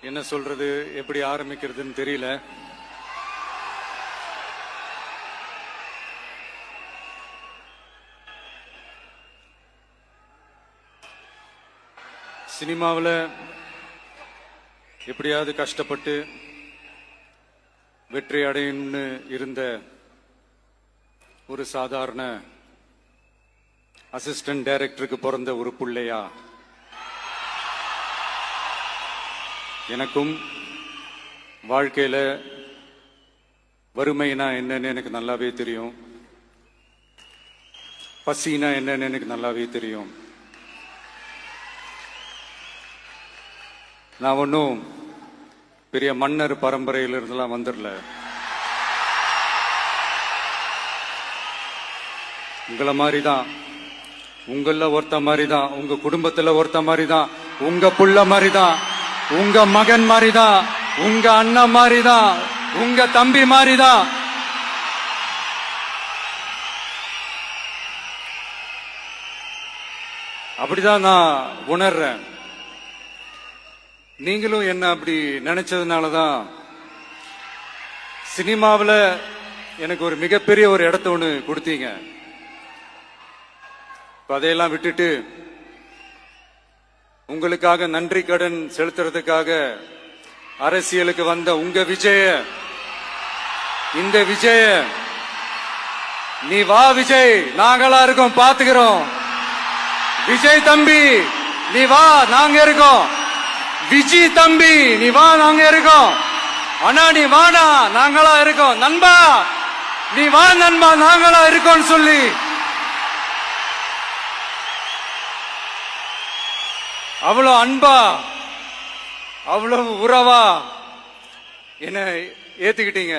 என்ன சொல்றது, எப்படி ஆரம்பிக்கிறதுன்னு தெரியல. சினிமாவில் எப்படியாவது கஷ்டப்பட்டு வெற்றி அடையணும்னு இருந்த ஒரு சாதாரண அசிஸ்டன்ட் டைரக்டருக்கு பிறந்த ஒரு பிள்ளையா எனக்கும் வாழ்க்கையில வறுமைனா என்னன்னு எனக்கு நல்லாவே தெரியும், பசினா என்னன்னு எனக்கு நல்லாவே தெரியும். நான் ஒன்றும் பெரிய மன்னர் பரம்பரையிலிருந்தெல்லாம் வந்துடல. உங்களை மாதிரி தான், உங்கள ஒருத்த மாதிரி தான், உங்க குடும்பத்துல ஒருத்த மாதிரி தான், உங்க புள்ள மாதிரி தான், உங்க மகன் மாதிரி தான், உங்க அண்ணன் மாதிரி தான், உங்க தம்பி மாதிரி தான். அப்படிதான் நான் உணர்றேன். நீங்களும் என்ன அப்படி நினைச்சதுனாலதான் சினிமாவில் எனக்கு ஒரு மிகப்பெரிய ஒரு இடத்த ஒண்ணு கொடுத்தீங்க. அதையெல்லாம் விட்டுட்டு உங்களுக்காக நன்றி கடன் செலுத்துறதுக்காக அரசியலுக்கு வந்த உங்க விஜய, இந்த விஜய, நீ வா விஜய், நாங்களா இருக்கோம், பாத்துக்கிறோம். விஜய் தம்பி நீ வா, நாங்க இருக்கோம். விஜி தம்பி நீ வா, நாங்க இருக்கோம். அண்ணா நீ வாடா, நாங்களா இருக்கோம். நண்பா நீ வா நண்பா, நாங்களா இருக்கோம் சொல்லி அவ்வளவு அன்பா, அவ்வளவு உறவா என்ன ஏத்துக்கிட்டீங்க.